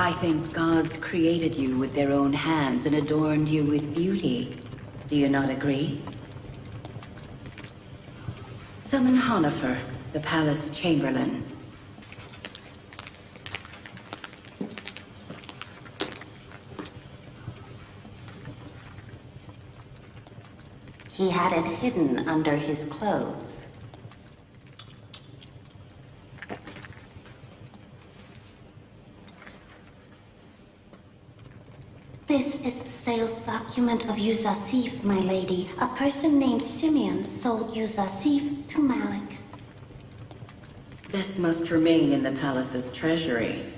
I think gods created you with their own hands and adorned you with beauty. Do you not agree? Summon Honifer, the palace chamberlain. He had it hidden under his clothes. This is the sales document of Yusuf, my lady. A person named Simeon sold Yusuf to Malik. This must remain in the palace's treasury.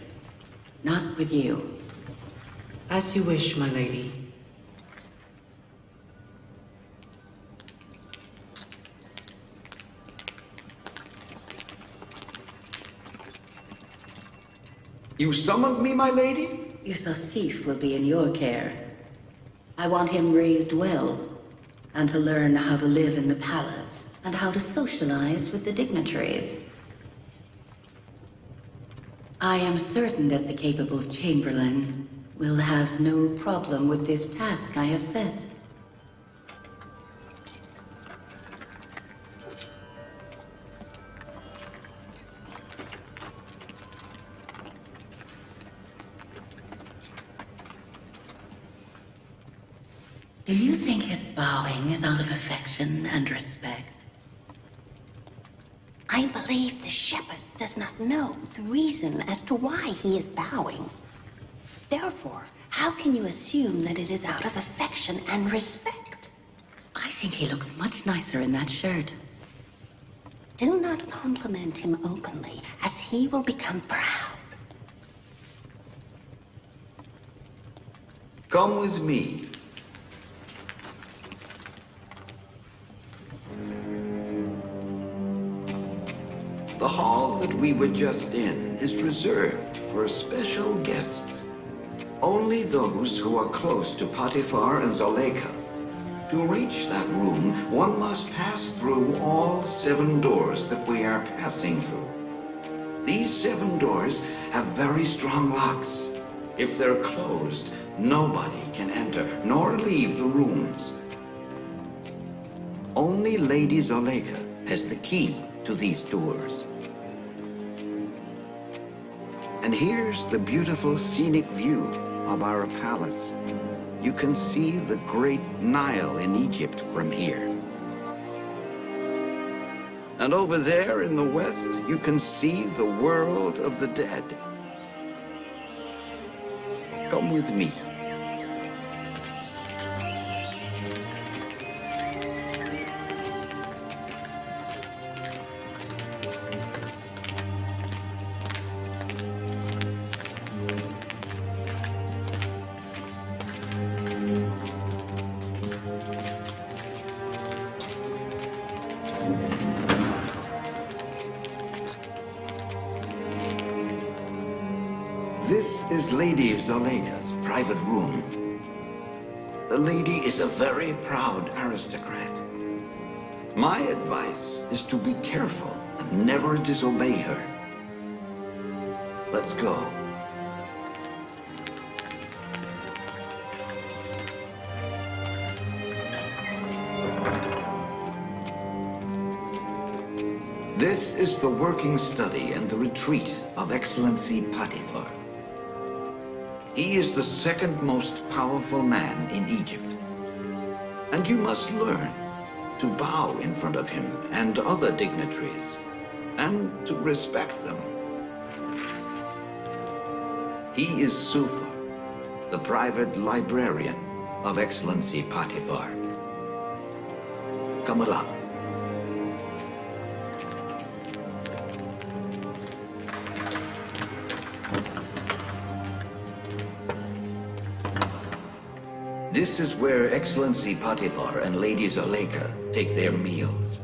Not with you. As you wish, my lady. You summoned me, my lady? Yusuf will be in your care. I want him raised well, and to learn how to live in the palace, and how to socialize with the dignitaries. I am certain that the capable Chamberlain will have no problem with this task I have set. Do you think his bowing is out of affection and respect? I believe the shepherd does not know the reason as to why he is bowing. Therefore, how can you assume that it is out of affection and respect? I think he looks much nicer in that shirt. Do not compliment him openly, as he will become proud. Come with me. The hall that we were just in is reserved for special guests. Only those who are close to Potifar and Zuleykha. To reach that room, one must pass through all 7 doors that we are passing through. These 7 doors have very strong locks. If they're closed, nobody can enter nor leave the rooms. Only Lady Zuleykha has the key to these doors. And here's the beautiful scenic view of our palace. You can see the great Nile in Egypt from here. And over there in the west, you can see the world of the dead. Come with me. This is Lady Zuleykha's private room. The lady is a very proud aristocrat. My advice is to be careful and never disobey her. Let's go. This is the working study and the retreat of Excellency Potifar. He is the second most powerful man in Egypt. And you must learn to bow in front of him and other dignitaries, and to respect them. He is Sufa, the private librarian of Excellency Potifar. Come along. This is where Excellency Potifar and Lady Zuleykha take their meals.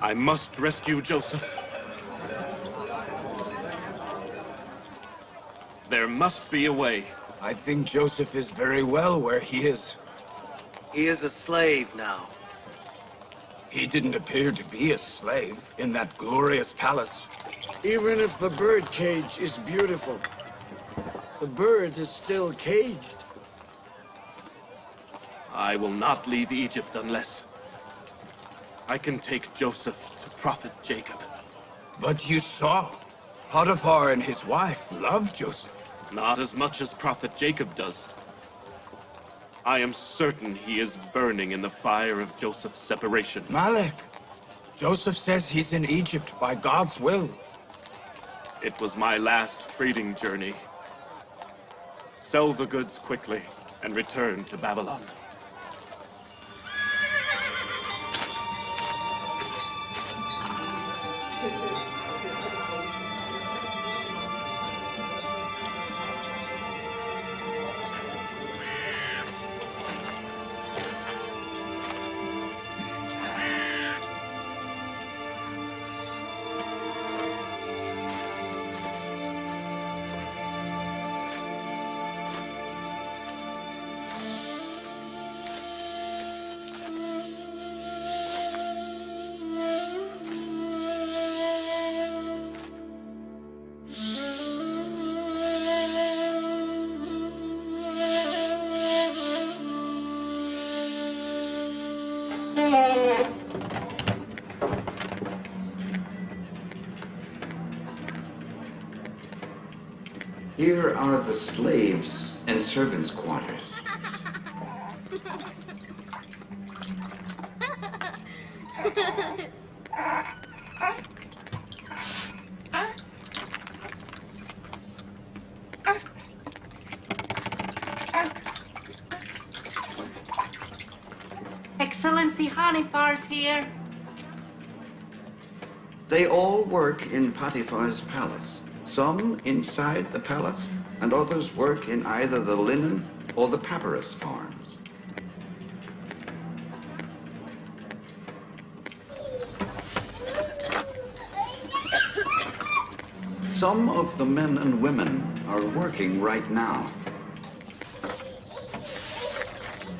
I must rescue Joseph. There must be a way. I think Joseph is very well where he is. He is a slave now. He didn't appear to be a slave in that glorious palace. Even if the bird cage is beautiful, the bird is still caged. I will not leave Egypt unless I can take Joseph to Prophet Jacob. But you saw, Potifar and his wife love Joseph. Not as much as Prophet Jacob does. I am certain he is burning in the fire of Joseph's separation. Malek, Joseph says he's in Egypt by God's will. It was my last trading journey. Sell the goods quickly and return to Babylon. Here are the slaves and servants' quarters. Excellency Potifar's here. They all work in Potifar's palace. Some inside the palace, and others work in either the linen or the papyrus farms. Some of the men and women are working right now.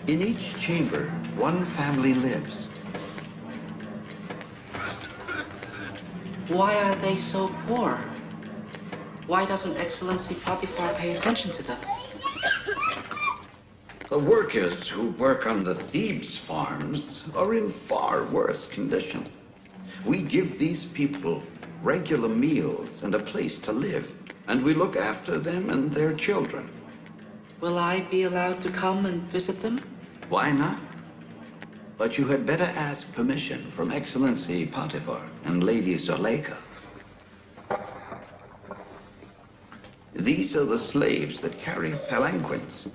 In each chamber, one family lives. Why are they so poor? Why doesn't Excellency Potifar pay attention to them? The workers who work on the Thebes farms are in far worse condition. We give these people regular meals and a place to live, and we look after them and their children. Will I be allowed to come and visit them? Why not? But you had better ask permission from Excellency Potifar and Lady Zuleykha. These are the slaves that carry palanquins.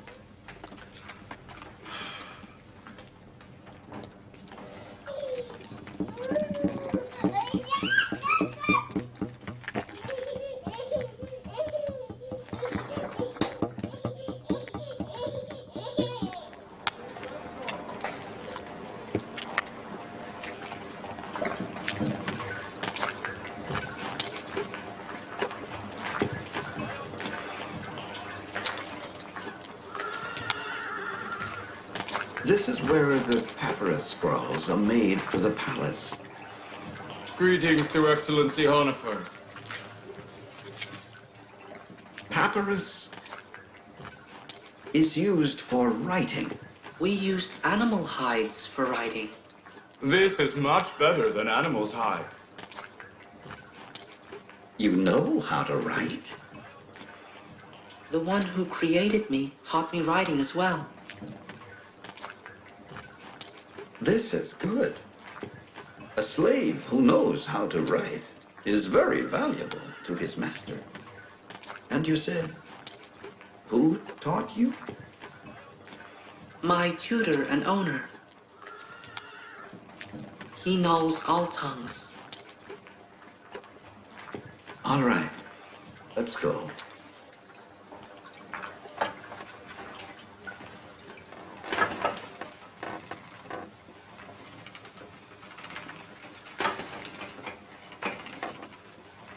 This is where the papyrus scrolls are made for the palace. Greetings to Excellency Potifar. Papyrus is used for writing. We used animal hides for writing. This is much better than animal's hide. You know how to write? The one who created me taught me writing as well. This is good. A slave who knows how to write is very valuable to his master. And you said, who taught you? My tutor and owner. He knows all tongues. All right, let's go.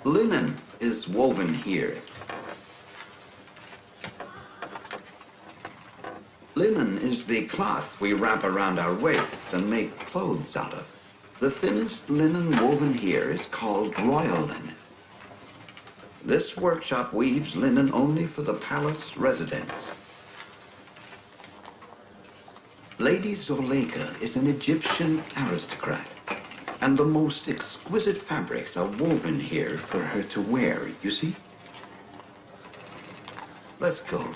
Linen is woven here. Linen is the cloth we wrap around our waists and make clothes out of. The thinnest linen woven here is called royal linen. This workshop weaves linen only for the palace residents. Lady Zuleykha is an Egyptian aristocrat, and the most exquisite fabrics are woven here for her to wear, you see? Let's go.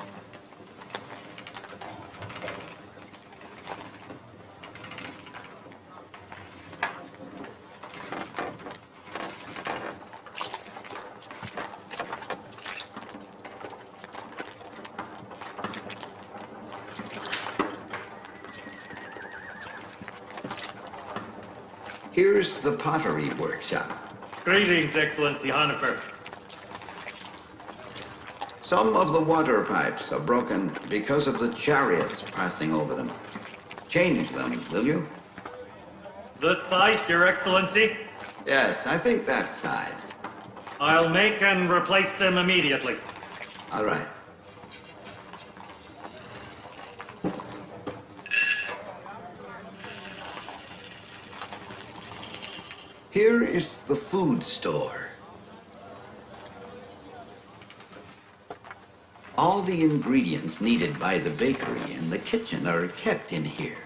Here's the Pottery Workshop. Greetings, Excellency Honifer. Some of the water pipes are broken because of the chariots passing over them. Change them, will you? The size, Your Excellency? Yes, I think that size. I'll make and replace them immediately. All right. Here is the food store. All the ingredients needed by the bakery and the kitchen are kept in here.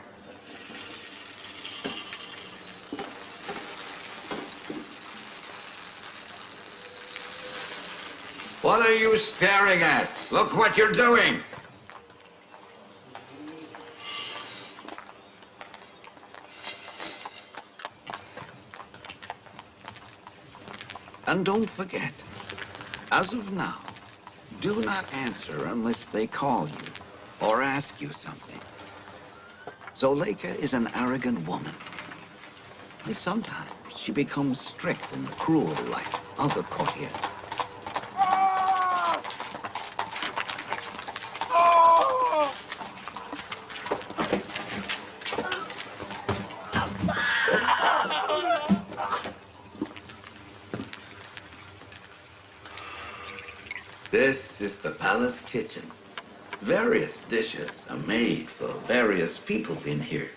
What are you staring at? Look what you're doing! And don't forget, as of now, do not answer unless they call you or ask you something. Zuleykha is an arrogant woman, and sometimes she becomes strict and cruel like other courtiers. This is the palace kitchen. Various dishes are made for various people in here.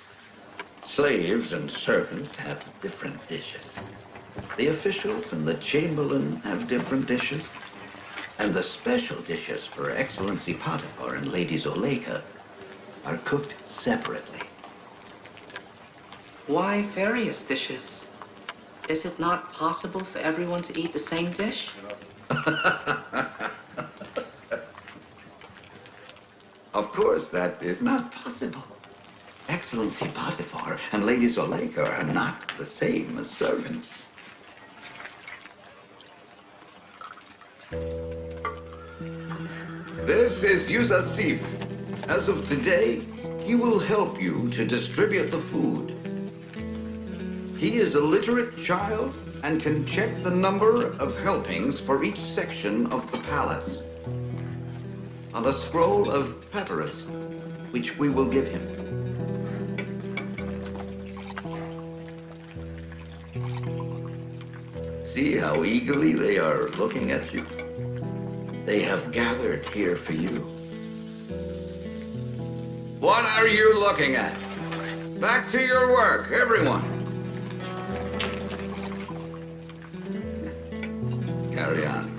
Slaves and servants have different dishes. The officials and the chamberlain have different dishes. And the special dishes for Excellency Potifar and Lady Zuleykha are cooked separately. Why various dishes? Is it not possible for everyone to eat the same dish? Of course, that is not possible. Excellency Potifar and Lady Zuleykha are not the same as servants. This is Yusuf. As of today, he will help you to distribute the food. He is a literate child and can check the number of helpings for each section of the palace on a scroll of papyrus, which we will give him. See how eagerly they are looking at you? They have gathered here for you. What are you looking at? Back to your work, everyone. Carry on.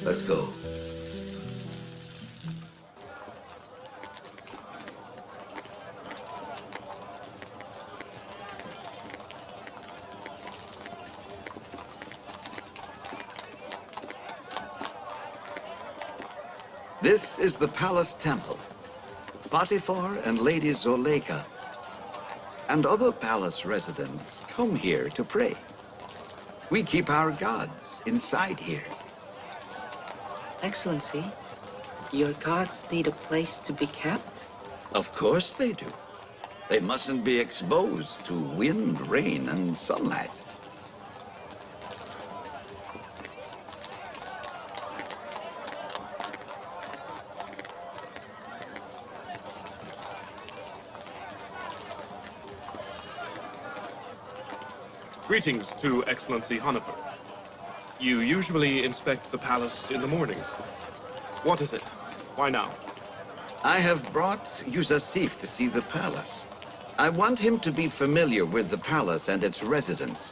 Let's go. This is the palace temple. Potifar and Lady Zuleykha and other palace residents come here to pray. We keep our gods inside here. Excellency, your gods need a place to be kept? Of course they do. They mustn't be exposed to wind, rain, and sunlight. Greetings to Excellency Honifer. You usually inspect the palace in the mornings. What is it? Why now? I have brought Yusuf to see the palace. I want him to be familiar with the palace and its residents.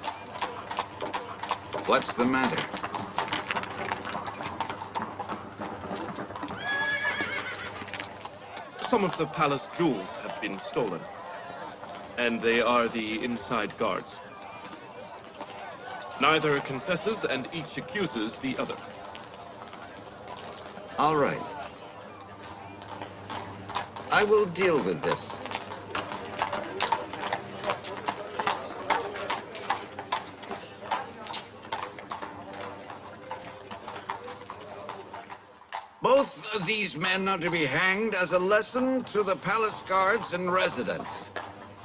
What's the matter? Some of the palace jewels have been stolen. And they are the inside guards. Neither confesses and each accuses the other. All right. I will deal with this. Both of these men are to be hanged as a lesson to the palace guards and residents.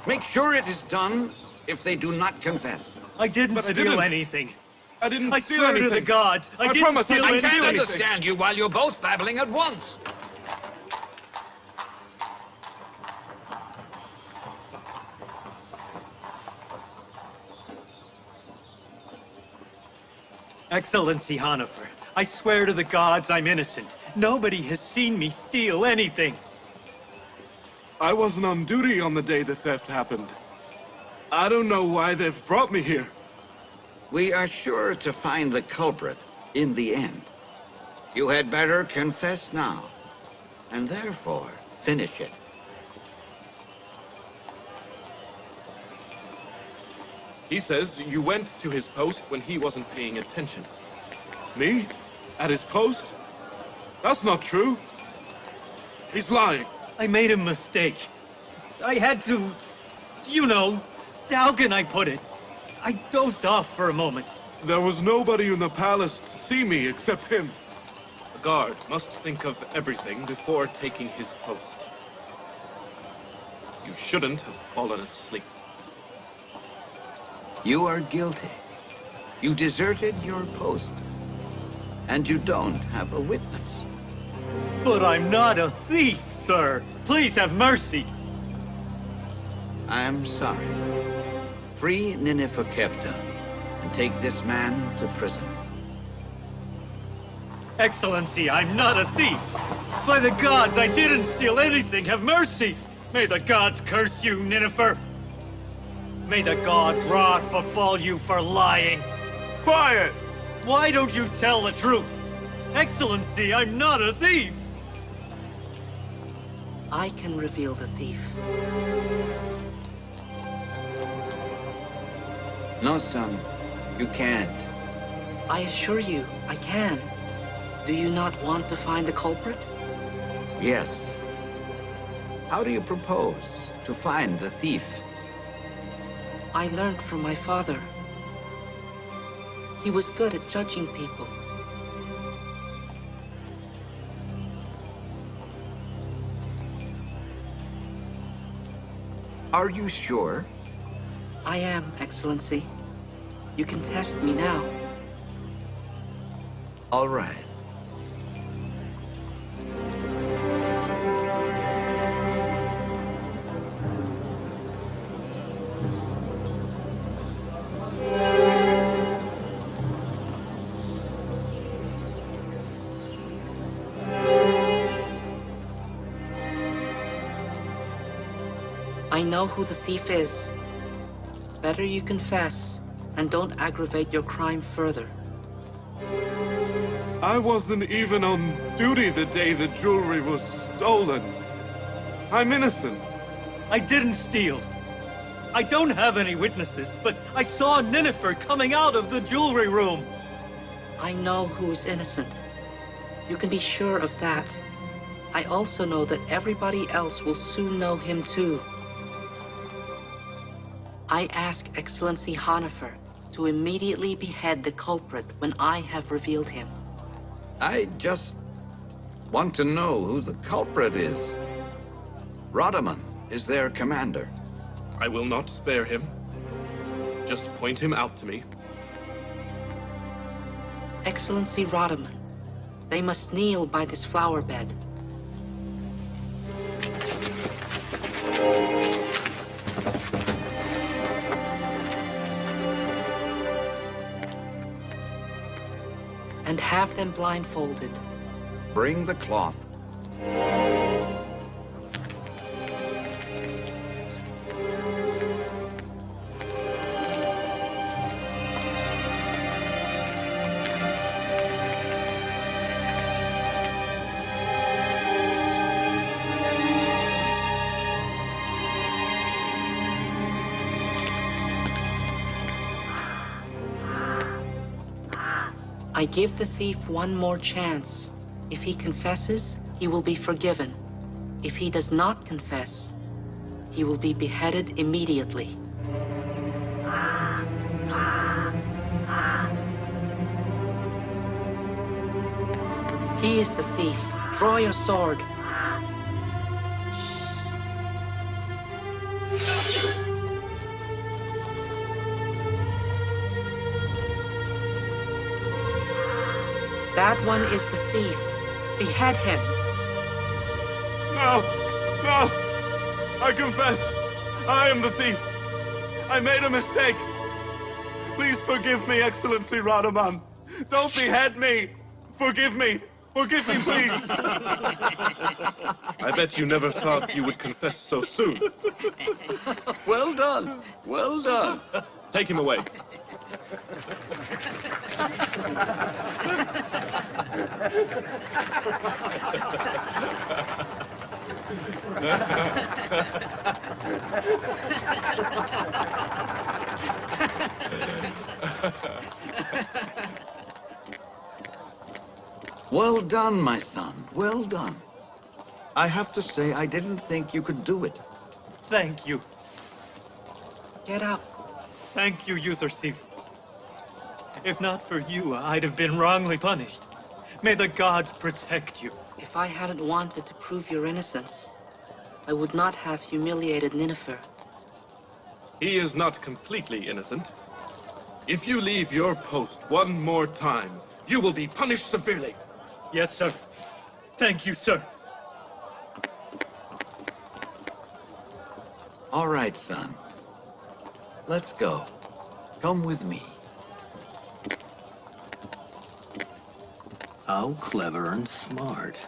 Make sure it is done if they do not confess. I didn't steal anything. I didn't steal swear anything. to the gods. I didn't promise steal I I didn't anything. steal can't anything. understand you while you're both babbling at once. Excellency Hanifer, I swear to the gods I'm innocent. Nobody has seen me steal anything. I wasn't on duty on the day the theft happened. I don't know why they've brought me here. We are sure to find the culprit in the end. You had better confess now, and therefore finish it. He says you went to his post when he wasn't paying attention. Me? At his post? That's not true. He's lying. I made a mistake. I had to, you know, how can I put it? I dozed off for a moment. There was nobody in the palace to see me except him. A guard must think of everything before taking his post. You shouldn't have fallen asleep. You are guilty. You deserted your post. And you don't have a witness. But I'm not a thief, sir. Please have mercy. I am sorry. Free Nineveh Kepta and take this man to prison. Excellency, I'm not a thief. By the gods, I didn't steal anything. Have mercy. May the gods curse you, Nineveh. May the gods' wrath befall you for lying. Quiet! Why don't you tell the truth? Excellency, I'm not a thief. I can reveal the thief. No, son. You can't. I assure you, I can. Do you not want to find the culprit? Yes. How do you propose to find the thief? I learned from my father. He was good at judging people. Are you sure? I am, Excellency. You can test me now. All right. I know who the thief is. Better you confess, and don't aggravate your crime further. I wasn't even on duty the day the jewelry was stolen. I'm innocent. I didn't steal. I don't have any witnesses, but I saw Nineveh coming out of the jewelry room. I know who is innocent. You can be sure of that. I also know that everybody else will soon know him too. I ask Excellency Hanifer to immediately behead the culprit when I have revealed him. I just want to know who the culprit is. Radaman is their commander. I will not spare him. Just point him out to me. Excellency Radaman, they must kneel by this flower bed. and have them blindfolded. Bring the cloth. I give the thief one more chance. If he confesses, he will be forgiven. If he does not confess, he will be beheaded immediately. He is the thief. Draw your sword. That one is the thief. Behead him. No! No! I confess! I am the thief! I made a mistake! Please forgive me, Excellency Radaman! Don't behead me! Forgive me! Forgive me, please! I bet you never thought you would confess so soon. Well done. Well done. Take him away. Well done, my son. Well done. I have to say, I didn't think you could do it. Thank you. Get up. Thank you, Yusuf. If not for you, I'd have been wrongly punished. May the gods protect you. If I hadn't wanted to prove your innocence, I would not have humiliated Ninefer. He is not completely innocent. If you leave your post one more time, you will be punished severely. Yes, sir. Thank you, sir. All right, son. Let's go. Come with me. How clever and smart.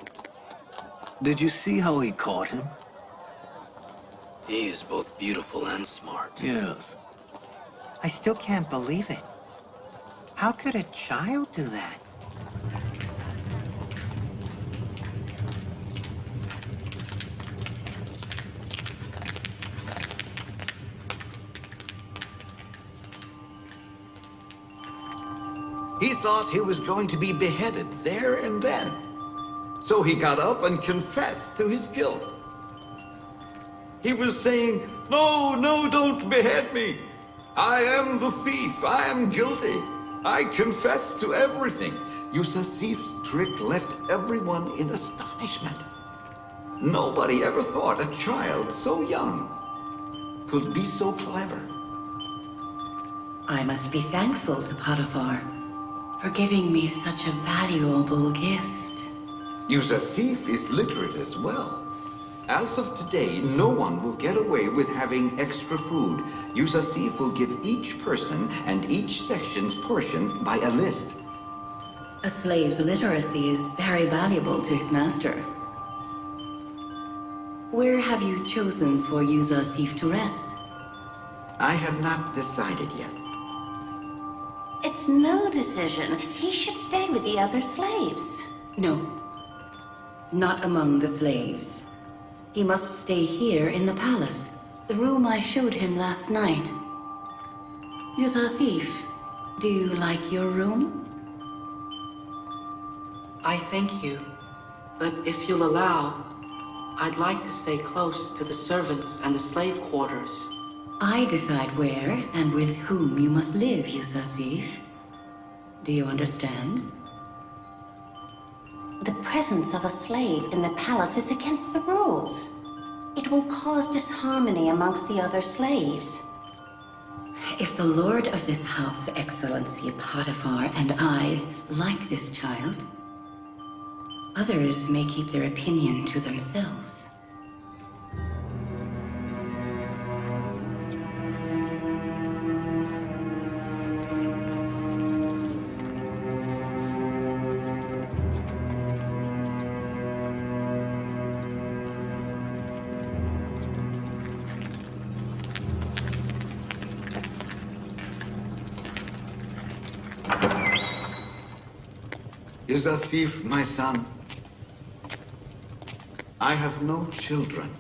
Did you see how he caught him? He is both beautiful and smart. Yes. I still can't believe it. How could a child do that? He thought he was going to be beheaded there and then. So he got up and confessed to his guilt. He was saying, "No, no, don't behead me. I am the thief. I am guilty. I confess to everything." Yusuf's trick left everyone in astonishment. Nobody ever thought a child so young could be so clever. I must be thankful to Potifar for giving me such a valuable gift. Yusuf is literate as well. As of today, no one will get away with having extra food. Yusuf will give each person and each section's portion by a list. A slave's literacy is very valuable to his master. Where have you chosen for Yusuf to rest? I have not decided yet. It's no decision. He should stay with the other slaves. No. Not among the slaves. He must stay here in the palace, the room I showed him last night. Yusuf, do you like your room? I thank you, but if you'll allow, I'd like to stay close to the servants and the slave quarters. I decide where and with whom you must live, Yusuf. Do you understand? The presence of a slave in the palace is against the rules. It will cause disharmony amongst the other slaves. If the lord of this house, Excellency Potifar, and I like this child, others may keep their opinion to themselves. Yusuf, my son, I have no children.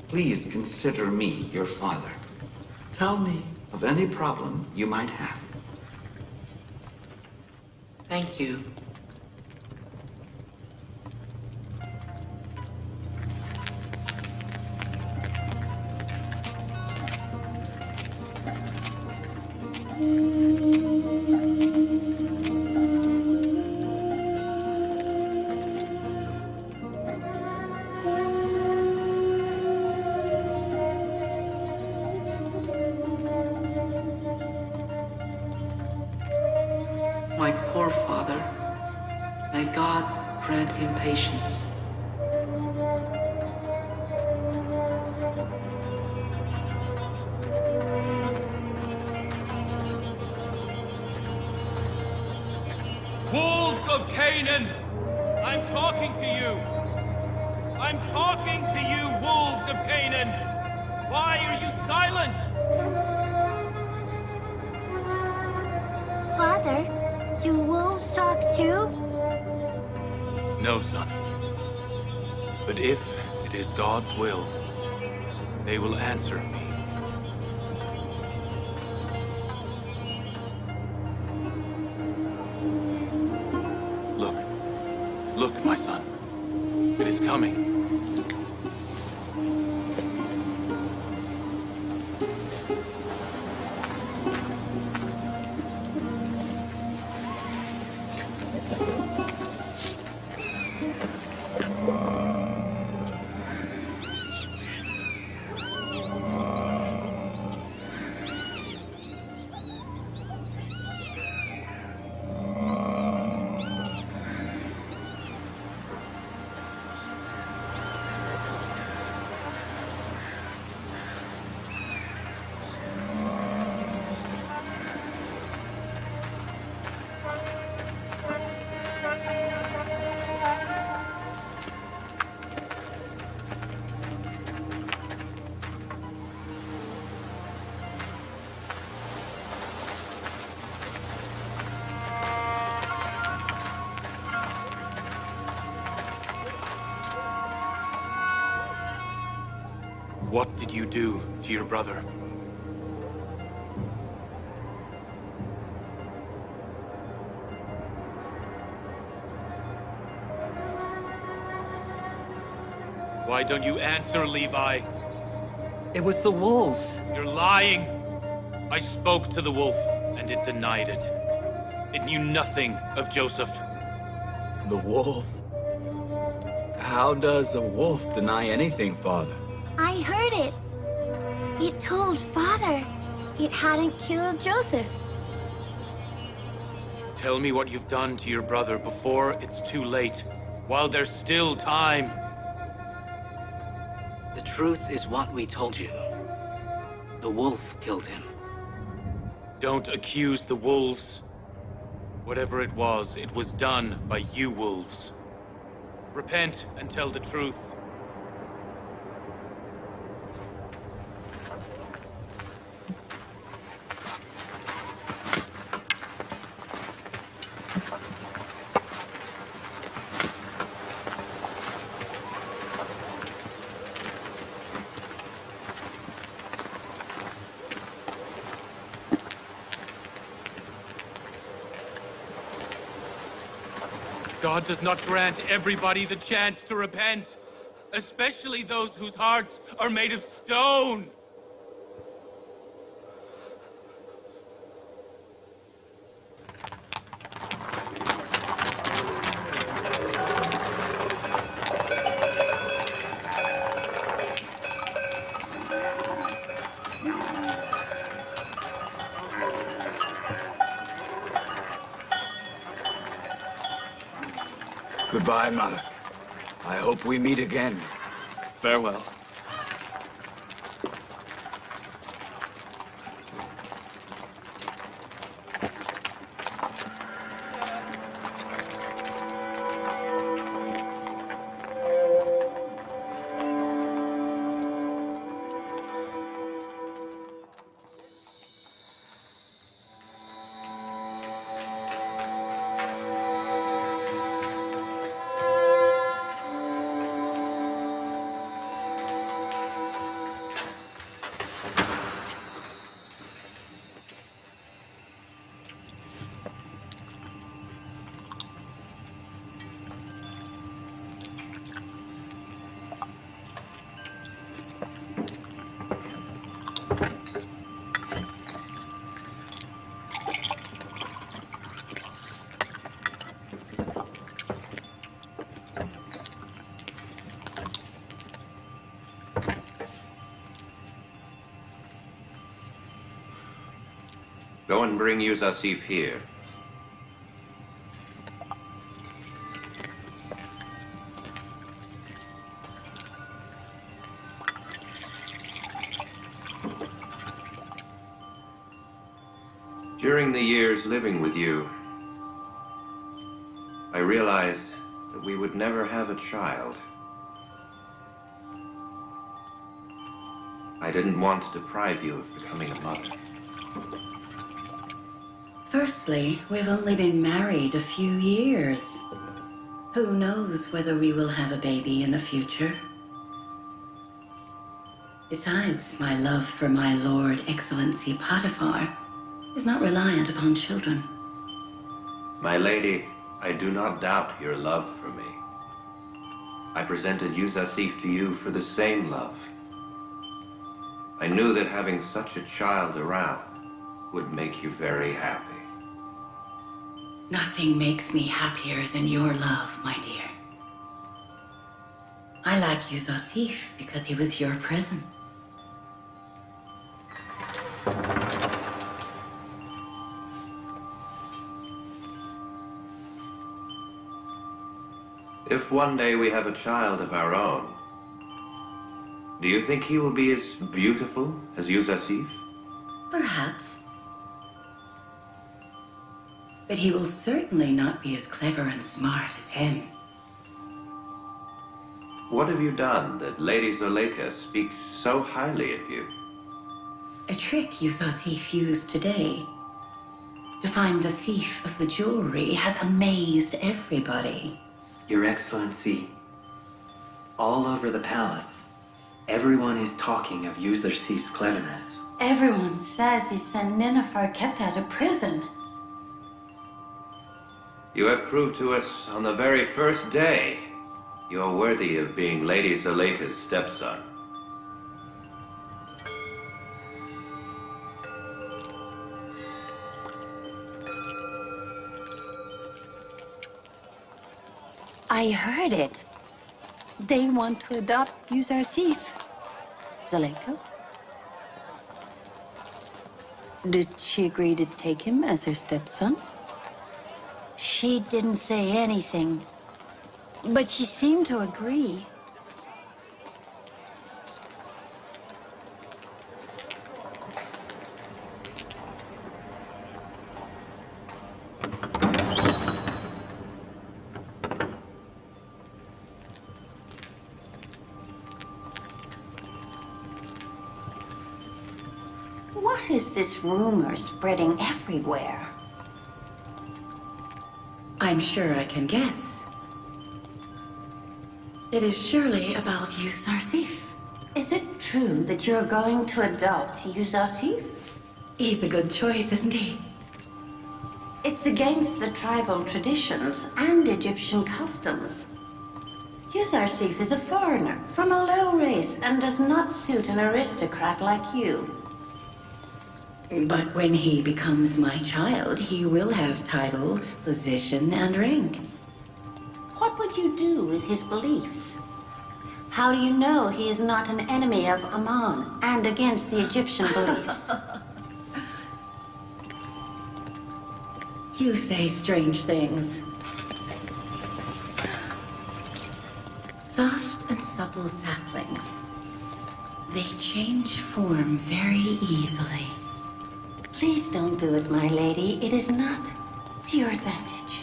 Please consider me your father. Tell me of any problem you might have. Thank you. My poor father. May God grant him patience. Wolves of Canaan! I'm talking to you! I'm talking to you, wolves of Canaan! Why are you silent? Father, do wolves talk too? No, son. But if it is God's will, they will answer me. Look. Look, my son. It is coming. What did you do to your brother? Why don't you answer, Levi? It was the wolves. You're lying! I spoke to the wolf, and it denied it. It knew nothing of Joseph. The wolf? How does a wolf deny anything, Father? I heard it. It told Father it hadn't killed Joseph. Tell me what you've done to your brother before it's too late, while there's still time. The truth is what we told you. The wolf killed him. Don't accuse the wolves. Whatever it was done by you wolves. Repent and tell the truth. God does not grant everybody the chance to repent, especially those whose hearts are made of stone. Goodbye, Malik. I hope we meet again. Farewell. Go and bring Yusuf here. During the years living with you, I realized that we would never have a child. I didn't want to deprive you of becoming a mother. Firstly, we've only been married a few years. Who knows whether we will have a baby in the future? Besides, my love for my Lord Excellency Potifar is not reliant upon children. My lady, I do not doubt your love for me. I presented Yusuf to you for the same love. I knew that having such a child around would make you very happy. Nothing makes me happier than your love, my dear. I like Yusuf because he was your present. If one day we have a child of our own, do you think he will be as beautiful as Yusuf? Perhaps. But he will certainly not be as clever and smart as him. What have you done that Lady Zuleykha speaks so highly of you? A trick Yusuf used today to find the thief of the jewelry has amazed everybody. Your Excellency, all over the palace, everyone is talking of Yusuf's cleverness. Everyone says his son Nineveh kept out of prison. You have proved to us on the very first day you're worthy of being Lady Zuleykha's stepson. I heard it. They want to adopt Yusuf. Zuleykha? Did she agree to take him as her stepson? She didn't say anything, but she seemed to agree. What is this rumor spreading everywhere? I'm sure I can guess. It is surely about Yusuf. Is it true that you're going to adopt Yusuf? He's a good choice, isn't he? It's against the tribal traditions and Egyptian customs. Yusuf is a foreigner from a low race and does not suit an aristocrat like you. But when he becomes my child, he will have title, position, and rank. What would you do with his beliefs? How do you know he is not an enemy of Ammon and against the Egyptian beliefs? You say strange things. Soft and supple saplings. They change form very easily. Please don't do it, my lady. It is not to your advantage.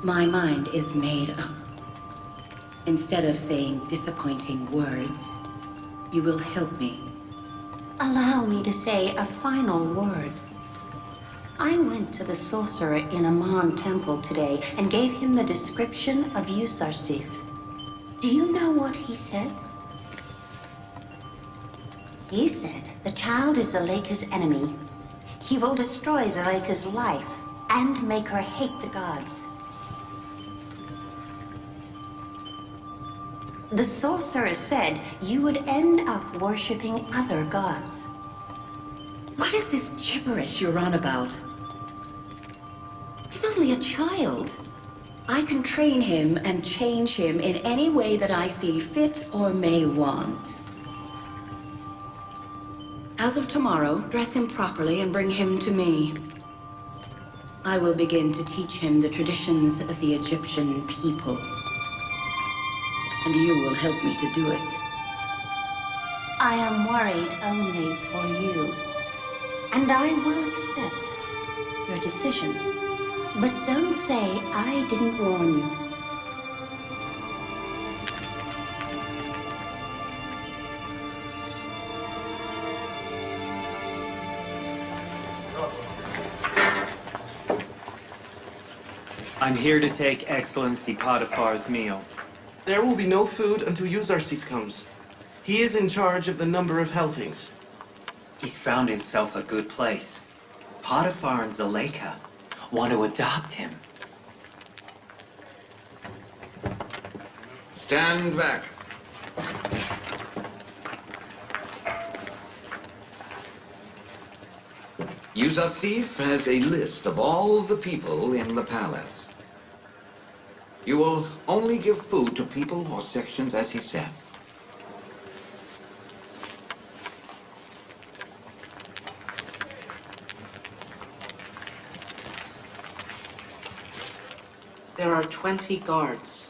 My mind is made up. Instead of saying disappointing words, you will help me. Allow me to say a final word. I went to the sorcerer in Ammon temple today and gave him the description of Yusuf. Do you know what he said? He said the child is Zuleykha's enemy. He will destroy Zuleykha's life and make her hate the gods. The sorcerer said you would end up worshipping other gods. What is this gibberish you're on about? He's only a child. I can train him and change him in any way that I see fit or may want. As of tomorrow, dress him properly and bring him to me. I will begin to teach him the traditions of the Egyptian people. And you will help me to do it. I am worried only for you. And I will accept your decision. But don't say I didn't warn you. I'm here to take Excellency Potifar's meal. There will be no food until Yuzarsif comes. He is in charge of the number of helpings. He's found himself a good place. Potifar and Zuleykha want to adopt him. Stand back. Yuzarsif has a list of all the people in the palace. You will only give food to people or sections as he says. There are 20 guards.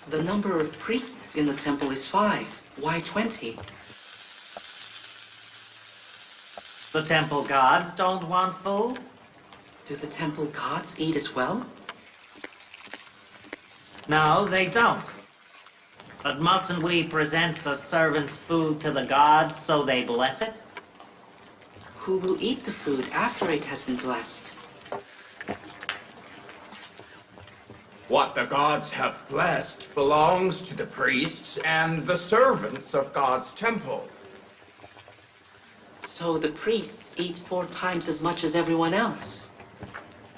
The number of priests in the temple is 5. Why 20? The temple gods don't want food? Do the temple gods eat as well? No, they don't. But mustn't we present the servant food to the gods so they bless it? Who will eat the food after it has been blessed? What the gods have blessed belongs to the priests and the servants of God's temple. So the priests eat 4 times as much as everyone else.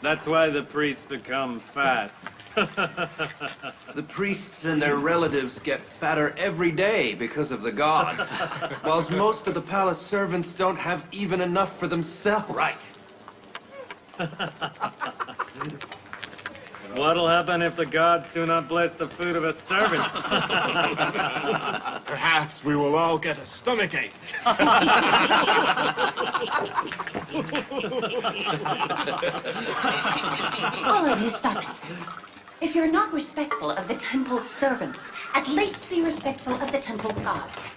That's why the priests become fat. The priests and their relatives get fatter every day because of the gods, whilst most of the palace servants don't have even enough for themselves. Right. What'll happen if the gods do not bless the food of a servant? Perhaps we will all get a stomachache. All of you stop it. If you're not respectful of the temple servants, at least be respectful of the temple gods.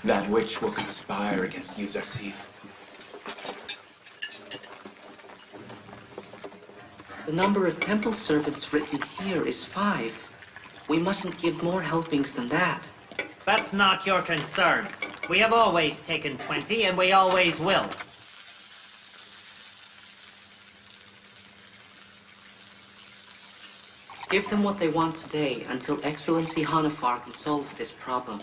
That witch will conspire against Yuzarsif. The number of temple servants written here is 5. We mustn't give more helpings than that. That's not your concern. We have always taken 20, and we always will. Give them what they want today until Excellency Potifar can solve this problem.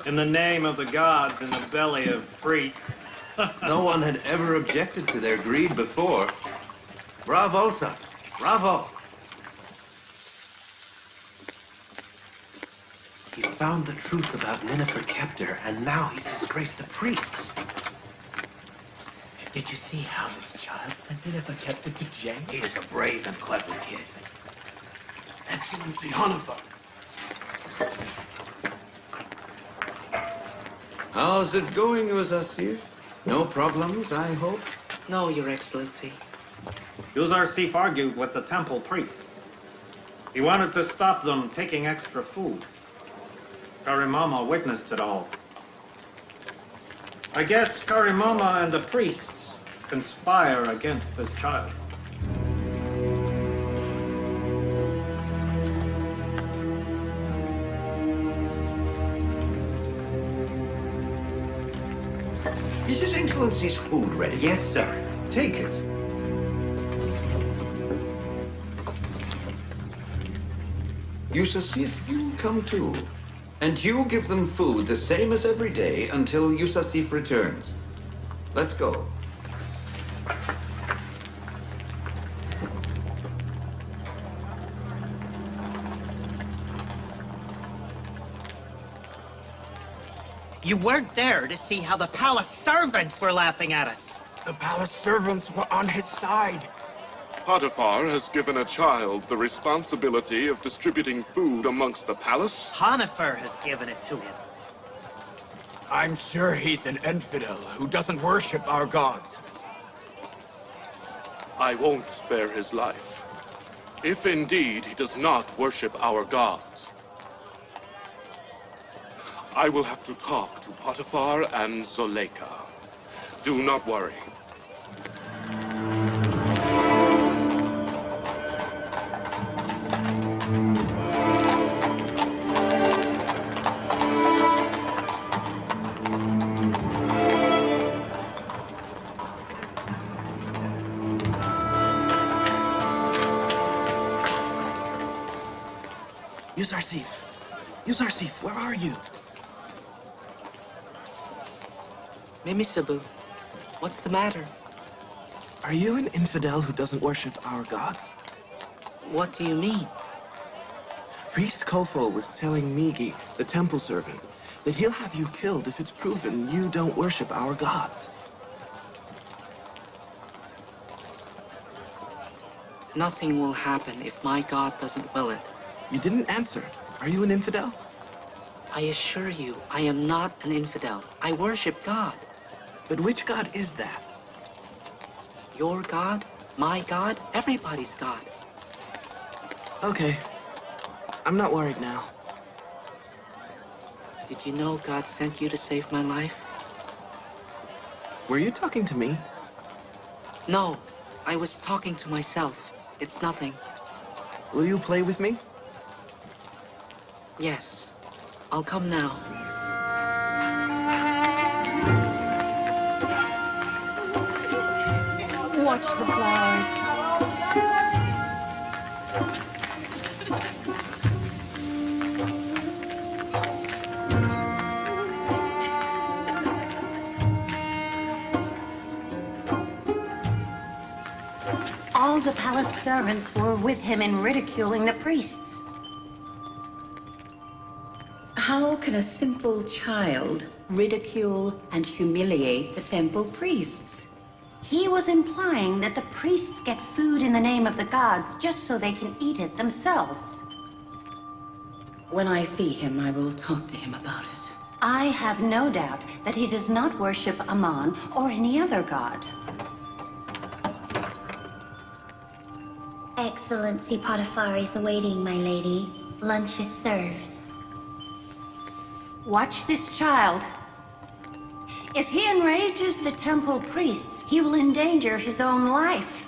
In the name of the gods in the belly of priests. No one had ever objected to their greed before. Bravo, son. Bravo. He found the truth about Ninefer Kepter, and now he's disgraced the priests. Did you see how this child sent Ninefer Kepter to jail? He is a brave and clever kid. Excellency Potifar. How's it going, Yuzarsif? No problems, I hope? No, Your Excellency. Yuzarsif argued with the temple priests. He wanted to stop them taking extra food. Karimama witnessed it all. I guess Karimama and the priests conspire against this child. Is His Excellency's food ready? Yes, sir. Take it. Yusuf, you come too. And you give them food the same as every day until Yusuf returns. Let's go. You weren't there to see how the palace servants were laughing at us. The palace servants were on his side. Potifar has given a child the responsibility of distributing food amongst the palace? Potifar has given it to him. I'm sure he's an infidel who doesn't worship our gods. I won't spare his life. If indeed he does not worship our gods, I will have to talk to Potifar and Zuleykha. Do not worry. Yuzarsif, where are you? Mimi Sabu, what's the matter? Are you an infidel who doesn't worship our gods? What do you mean? Priest Kofo was telling Migi, the temple servant, that he'll have you killed if it's proven you don't worship our gods. Nothing will happen if my god doesn't will it. You didn't answer. Are you an infidel? I assure you, I am not an infidel. I worship God. But which god is that? Your God, my God, everybody's God. Okay. I'm not worried now. Did you know God sent you to save my life? Were you talking to me? No, I was talking to myself. It's nothing. Will you play with me? Yes. I'll come now. Watch the flowers. All the palace servants were with him in ridiculing the priests. How can a simple child ridicule and humiliate the temple priests? He was implying that the priests get food in the name of the gods just so they can eat it themselves. When I see him, I will talk to him about it. I have no doubt that he does not worship Ammon or any other god. Excellency Potifar is awaiting, my lady. Lunch is served. Watch this child. If he enrages the temple priests, he will endanger his own life.